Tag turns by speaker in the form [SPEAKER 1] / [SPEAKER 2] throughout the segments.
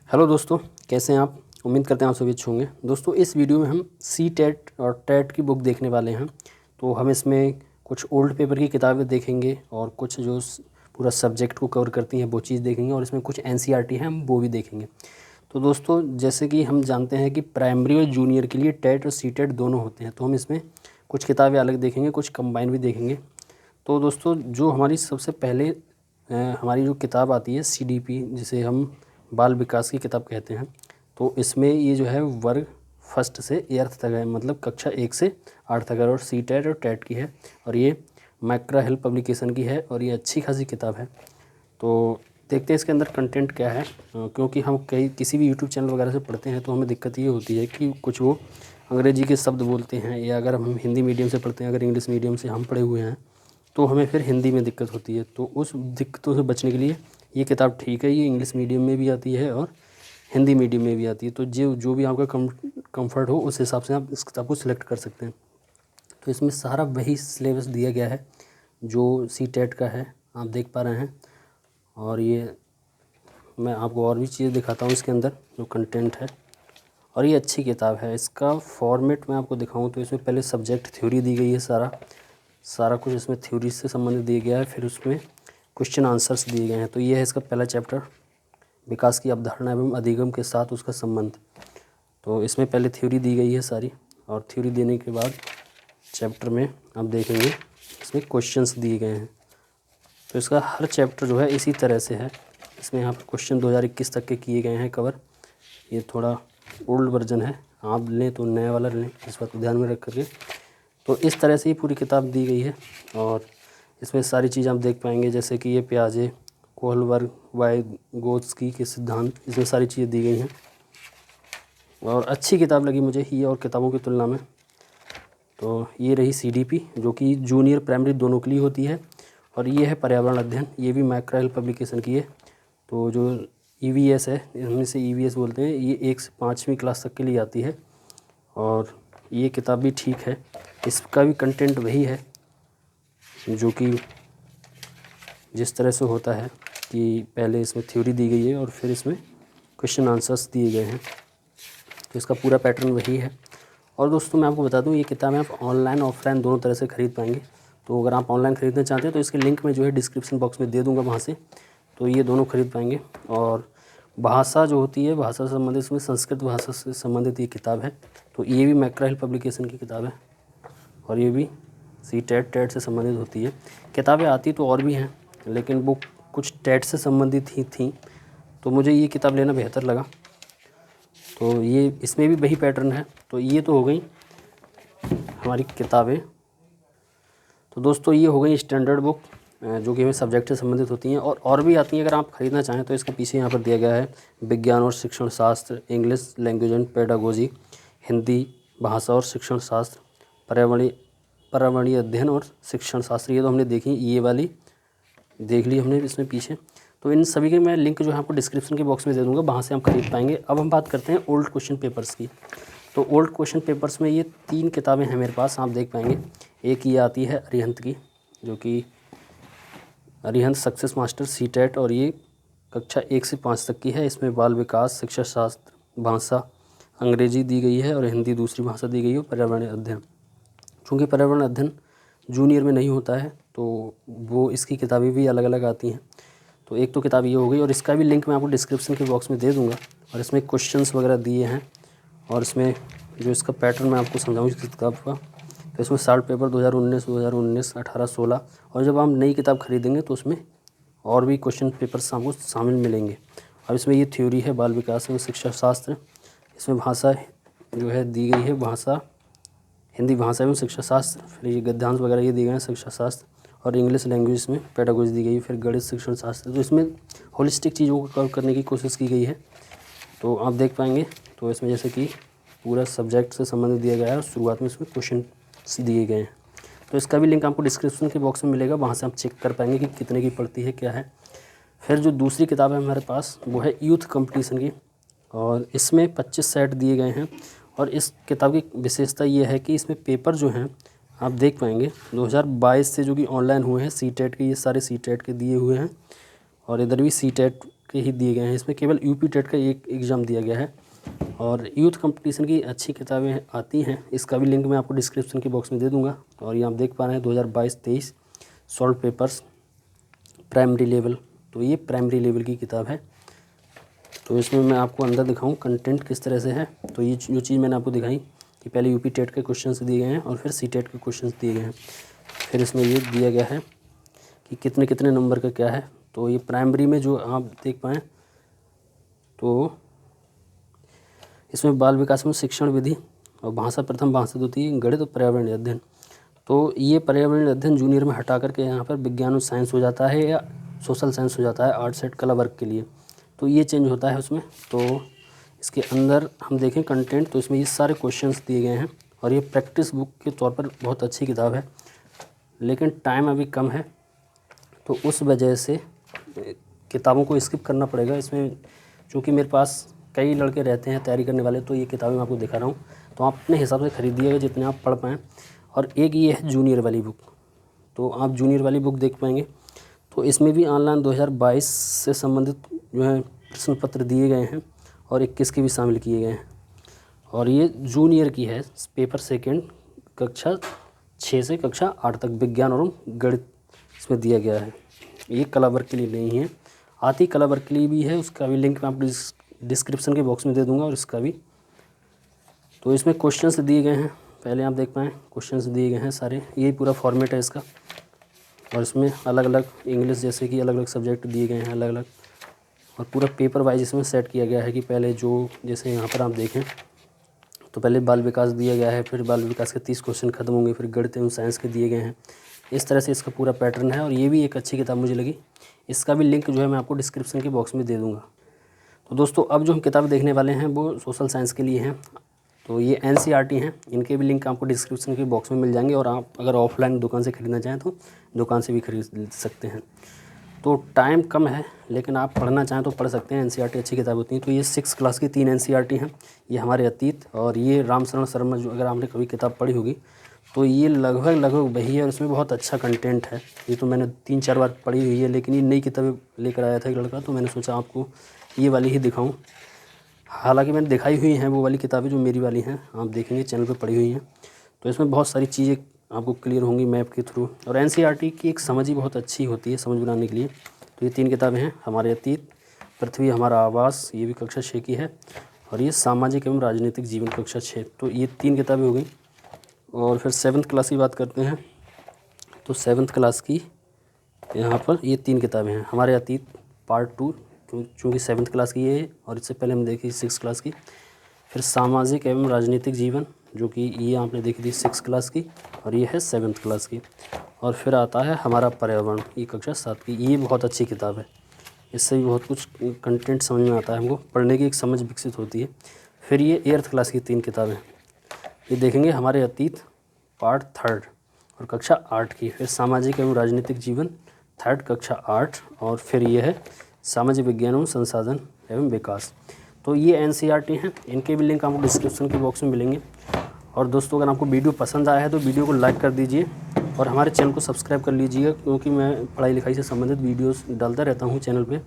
[SPEAKER 1] Hello दोस्तों, कैसे हैं आप। उम्मीद करते हैं आप सभी अच्छे होंगे। दोस्तों, इस वीडियो में हम सी टेट और टेट की बुक देखने वाले हैं। तो हम इसमें कुछ ओल्ड पेपर की किताबें देखेंगे और कुछ जो पूरा सब्जेक्ट को कवर करती हैं वो चीज़ देखेंगे, और इसमें कुछ एनसीईआरटी हैं हम वो भी देखेंगे। तो दोस्तों, जैसे कि हम जानते हैं कि प्राइमरी और जूनियर के लिए टेट और सी टेट दोनों होते हैं, तो हम इसमें कुछ किताबें अलग देखेंगे, कुछ कंबाइन भी देखेंगे। तो दोस्तों, जो हमारी सबसे पहले हमारी जो किताब आती है सीडीपी, जिसे हम बाल विकास की किताब कहते हैं, तो इसमें ये जो है वर्ग फर्स्ट से 8th तक है, मतलब कक्षा 1 से 8 तक है, और सी टेट और टेट की है, और ये मैक्रा हिल पब्लिकेशन की है, और ये अच्छी खासी किताब है। तो देखते हैं इसके अंदर कंटेंट क्या है। क्योंकि हम किसी भी यूट्यूब चैनल वगैरह से पढ़ते हैं तो हमें दिक्कत ये होती है कि कुछ वो अंग्रेजी के शब्द बोलते हैं, या अगर हम हिंदी मीडियम से पढ़ते हैं, अगर इंग्लिश मीडियम से हम पढ़े हुए हैं तो हमें फिर हिंदी में दिक्कत होती है। तो उस दिक्कतों से बचने के लिए ये किताब ठीक है। ये इंग्लिश मीडियम में भी आती है और हिंदी मीडियम में भी आती है, तो जो भी आपका कंफर्ट हो उस हिसाब से आप इस किताब को सिलेक्ट कर सकते हैं। तो इसमें सारा वही सिलेबस दिया गया है जो सी टेट का है, आप देख पा रहे हैं। और ये मैं आपको और भी चीज़ें दिखाता हूँ इसके अंदर जो कंटेंट है। और ये अच्छी किताब है। इसका फॉर्मेट मैं आपको दिखाऊँ तो इसमें पहले सब्जेक्ट थ्योरी दी गई है, सारा कुछ इसमें थ्योरी से संबंधित दिया गया है। फिर उसमें क्वेश्चन आंसर्स दिए गए हैं। तो ये है इसका पहला चैप्टर, विकास की अवधारणा एवं अधिगम के साथ उसका संबंध। तो इसमें पहले थ्योरी दी गई है सारी, और थ्योरी देने के बाद चैप्टर में आप देखेंगे इसमें क्वेश्चंस दिए गए हैं। तो इसका हर चैप्टर जो है इसी तरह से है। इसमें यहाँ पर क्वेश्चन 2021 तक के किए गए हैं कवर। ये थोड़ा ओल्ड वर्जन है, आप लें तो नया वाला लें, इस बात को ध्यान में रख करके। तो इस तरह से ही पूरी किताब दी गई है, और इसमें सारी चीज़ आप देख पाएंगे, जैसे कि ये प्याजे, कोहलबर्ग, वाइगोत्स्की के सिद्धांत, इसमें सारी चीज़ें दी गई हैं। और अच्छी किताब लगी मुझे ये और किताबों की तुलना में। तो ये रही सीडीपी, जो कि जूनियर प्राइमरी दोनों के लिए होती है। और ये है पर्यावरण अध्ययन, ये भी मैक्रा हिल पब्लिकेशन की है। तो जो ईवीएस है, इसमें से ईवीएस बोलते हैं, ये 1 से 5वीं क्लास तक के लिए आती है। और ये किताब भी ठीक है, इसका भी कंटेंट वही है जो कि जिस तरह से होता है कि पहले इसमें थ्योरी दी गई है और फिर इसमें क्वेश्चन आंसर्स दिए गए हैं। तो इसका पूरा पैटर्न वही है। और दोस्तों, मैं आपको बता दूं, ये किताबें आप ऑनलाइन ऑफलाइन दोनों तरह से ख़रीद पाएंगे। तो अगर आप ऑनलाइन ख़रीदना चाहते हैं तो इसके लिंक में जो है डिस्क्रिप्शन बॉक्स में दे दूँगा, वहाँ से तो ये दोनों ख़रीद पाएंगे। और भाषा जो होती है, भाषा से संबंधित, इसमें संस्कृत भाषा से संबंधित ये किताब है। तो ये भी मैक्रा हिल पब्लिकेशन की किताब है, और ये भी सी टेट टेट से संबंधित होती है। किताबें आती तो और भी हैं, लेकिन वो कुछ टेट से संबंधित ही थी, तो मुझे ये किताब लेना बेहतर लगा। तो ये इसमें भी वही पैटर्न है। तो ये तो हो गई हमारी किताबें। तो दोस्तों, ये हो गई स्टैंडर्ड बुक जो कि हमें सब्जेक्ट से संबंधित होती हैं, और भी आती हैं। अगर आप ख़रीदना चाहें तो इसके पीछे यहाँ पर दिया गया है विज्ञान और शिक्षण शास्त्र, English language and pedagogy, Hindi भाषा और शिक्षण शास्त्र, पर्यावरणीय अध्ययन और शिक्षण शास्त्र। ये तो हमने देखी, ये वाली देख ली हमने इसमें पीछे। तो इन सभी के मैं लिंक जो है आपको डिस्क्रिप्शन के बॉक्स में दे दूँगा, वहाँ से हम खरीद पाएंगे। अब हम बात करते हैं ओल्ड क्वेश्चन पेपर्स की। तो ओल्ड क्वेश्चन पेपर्स में ये 3 किताबें हैं मेरे पास, आप देख पाएंगे। एक ये आती है अरिहंत की, जो कि Arihant success master C TET, और ये कक्षा 1 से 5 तक की है। इसमें बाल विकास, शिक्षा शास्त्र, भाषा अंग्रेजी दी गई है, और हिंदी दूसरी भाषा दी गई है, पर्यावरण अध्ययन। चूँकि पर्यावरण अध्ययन जूनियर में नहीं होता है, तो वो इसकी किताबें भी अलग अलग आती हैं। तो एक तो किताब ये हो गई, और इसका भी लिंक मैं आपको डिस्क्रिप्शन के बॉक्स में दे दूँगा। और इसमें क्वेश्चंस वगैरह दिए हैं, और इसमें जो इसका पैटर्न मैं आपको समझाऊँ इस किताब का। तो इसमें साल्ट पेपर 2019, 18, 16, और जब आप नई किताब खरीदेंगे तो उसमें और भी क्वेश्चन पेपर्स आपको शामिल मिलेंगे। अब इसमें ये थ्योरी है बाल विकास एवं शिक्षा शास्त्र। इसमें भाषा जो है दी गई है, भाषा हिंदी भाषा एवं शिक्षा शास्त्र। फिर ये गद्यांश वगैरह ये दिए गए हैं शिक्षा शास्त्र, और इंग्लिश लैंग्वेज में पेडागोजी दी गई है। फिर गणित शिक्षण शास्त्र। तो इसमें होलिस्टिक चीज़ों को कवर करने की कोशिश की गई है, तो आप देख पाएंगे। तो इसमें जैसे कि पूरा सब्जेक्ट से संबंधित दिया गया है, और शुरुआत में इसमें क्वेश्चन दिए गए हैं। तो इसका भी लिंक आपको डिस्क्रिप्शन के बॉक्स में मिलेगा, वहाँ से आप चेक कर पाएंगे कि कितने की पड़ती है, क्या है। फिर जो दूसरी किताब है हमारे पास, वो है यूथ कंपटीशन की, और इसमें 25 सेट दिए गए हैं। और इस किताब की विशेषता ये है कि इसमें पेपर जो हैं आप देख पाएंगे 2022 से जो कि ऑनलाइन हुए हैं सी टेट के, ये सारे सी टेट के दिए हुए हैं। और इधर भी सी टेट के ही दिए गए हैं। इसमें केवल यूपी टेट का एक एग्ज़ाम दिया गया है और यूथ कंपटीशन की अच्छी किताबें आती हैं। इसका भी लिंक मैं आपको डिस्क्रिप्शन के बॉक्स में दे दूंगा। और ये आप देख पा रहे हैं 2022-23 सॉल्व पेपर्स प्राइमरी लेवल। तो ये प्राइमरी लेवल की किताब है। तो इसमें मैं आपको अंदर दिखाऊं कंटेंट किस तरह से है। तो ये जो चीज़ मैंने आपको दिखाई कि पहले यूपी टेट के क्वेश्चंस दिए गए हैं और फिर सी टेट के क्वेश्चंस दिए गए हैं। फिर इसमें ये दिया गया है कि कितने कितने नंबर का क्या है। तो ये प्राइमरी में जो आप देख पाएँ तो इसमें बाल विकास में शिक्षण विधि और भाषा प्रथम, भाषा द्वितीय, गणित और पर्यावरण अध्ययन। तो ये पर्यावरण अध्ययन जूनियर में हटा करके यहाँ पर विज्ञान और साइंस हो जाता है या सोशल साइंस हो जाता है आर्ट्स एंड कला वर्ग के लिए। तो ये चेंज होता है उसमें। तो इसके अंदर हम देखें कंटेंट तो इसमें ये सारे क्वेश्चंस दिए गए हैं और ये प्रैक्टिस बुक के तौर पर बहुत अच्छी किताब है, लेकिन टाइम अभी कम है तो उस वजह से किताबों को स्किप करना पड़ेगा। इसमें चूँकि मेरे पास कई लड़के रहते हैं तैयारी करने वाले, तो ये किताबें मैं आपको दिखा रहा हूँ। तो आप अपने हिसाब से खरीदिएगा जितने आप पढ़ पाएँ। और एक ये है जूनियर वाली बुक, तो आप जूनियर वाली बुक देख पाएंगे। तो इसमें भी ऑनलाइन 2022 से संबंधित जो है प्रश्न पत्र दिए गए हैं और 21 के भी शामिल किए गए हैं। और ये जूनियर की है, पेपर सेकेंड, कक्षा 6 से कक्षा 8 तक विज्ञान और गणित इसमें दिया गया है। ये कला वर्ग के लिए नहीं है, आती कला वर्ग के लिए भी है। उसका भी लिंक मैं आपको डिस्क्रिप्शन के बॉक्स में दे दूंगा और इसका भी। तो इसमें क्वेश्चंस दिए गए हैं, पहले आप देख पाएँ क्वेश्चंस दिए गए हैं सारे। यही पूरा फॉर्मेट है इसका। और इसमें अलग अलग इंग्लिश जैसे कि अलग अलग सब्जेक्ट दिए गए हैं अलग अलग, और पूरा पेपर वाइज इसमें सेट किया गया है कि पहले जो जैसे यहाँ पर आप देखें तो पहले बाल विकास दिया गया है, फिर बाल विकास के 30 क्वेश्चन खत्म होंगे, फिर गणित एवं साइंस के दिए गए हैं। इस तरह से इसका पूरा पैटर्न है और ये भी एक अच्छी किताब मुझे लगी। इसका भी लिंक जो है मैं आपको डिस्क्रिप्शन के बॉक्स में दे दूँगा। तो दोस्तों अब जो हम किताबें देखने वाले हैं वो सोशल साइंस के लिए हैं। तो ये NCERT हैं, इनके भी लिंक आपको डिस्क्रिप्शन के बॉक्स में मिल जाएंगे। और आप अगर ऑफलाइन दुकान से खरीदना चाहें तो दुकान से भी खरीद सकते हैं। तो टाइम कम है लेकिन आप पढ़ना चाहें तो पढ़ सकते हैं। NCERT अच्छी किताब होती हैं। तो ये 6 क्लास की 3 NCERT हैं। ये हमारे अतीत और ये रामशरण शर्मा, जो अगर आपने कभी किताब पढ़ी होगी तो ये लगभग वही है और इसमें बहुत अच्छा कंटेंट है। ये तो मैंने 3-4 बार पढ़ी हुई है, लेकिन ये नई किताबें लेकर आया था एक लड़का, तो मैंने सोचा आपको ये वाली ही दिखाऊँ। हालांकि मैंने दिखाई हुई हैं वो वाली किताबें जो मेरी वाली हैं, आप देखेंगे चैनल पे पढ़ी हुई हैं। तो इसमें बहुत सारी चीज़ें आपको क्लियर होंगी मैप के थ्रू। और NCERT की एक समझ ही बहुत अच्छी होती है समझ बनाने के लिए। तो ये 3 किताबें हैं, हमारे अतीत, पृथ्वी हमारा आवास, ये भी कक्षा 6 की है, और ये सामाजिक एवं राजनीतिक जीवन कक्षा 6। तो ये 3 किताबें हो गई। और फिर 7th क्लास की बात करते हैं तो 7th क्लास की यहाँ पर ये 3 किताबें हैं, हमारे अतीत पार्ट 2, चूँकि 7th क्लास की है और इससे पहले हम देखी 6 क्लास की। फिर सामाजिक एवं राजनीतिक जीवन, जो कि ये आपने देखी थी 6 क्लास की, और ये है 7th क्लास की। और फिर आता है हमारा पर्यावरण, ये कक्षा 7 की। ये बहुत अच्छी किताब है, इससे भी बहुत कुछ कंटेंट समझ में आता है, हमको पढ़ने की एक समझ विकसित होती है। फिर ये 8th क्लास की 3 किताबें, ये देखेंगे हमारे अतीत पार्ट 3 और कक्षा 8 की। फिर सामाजिक एवं राजनीतिक जीवन 3rd कक्षा 8, और फिर ये है सामाजिक विज्ञान एवं संसाधन एवं विकास। तो ये NCERT हैं, इनके भी लिंक आपको डिस्क्रिप्शन के बॉक्स में मिलेंगे। और दोस्तों अगर आपको वीडियो पसंद आया है तो वीडियो को लाइक कर दीजिए और हमारे चैनल को सब्सक्राइब कर लीजिएगा, क्योंकि मैं पढ़ाई लिखाई से संबंधित वीडियोस डालता रहता हूँ चैनल पे।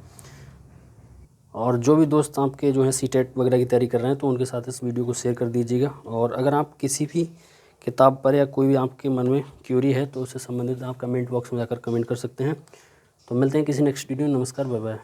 [SPEAKER 1] और जो भी दोस्त आपके जो है CTET वगैरह की तैयारी कर रहे हैं तो उनके साथ इस वीडियो को शेयर कर दीजिएगा। और अगर आप किसी भी किताब पर या कोई भी आपके मन में क्यूरी है तो उससे संबंधित आप कमेंट बॉक्स में जाकर कमेंट कर सकते हैं। तो मिलते हैं किसी नेक्स्ट वीडियो में। नमस्कार, बाय बाय।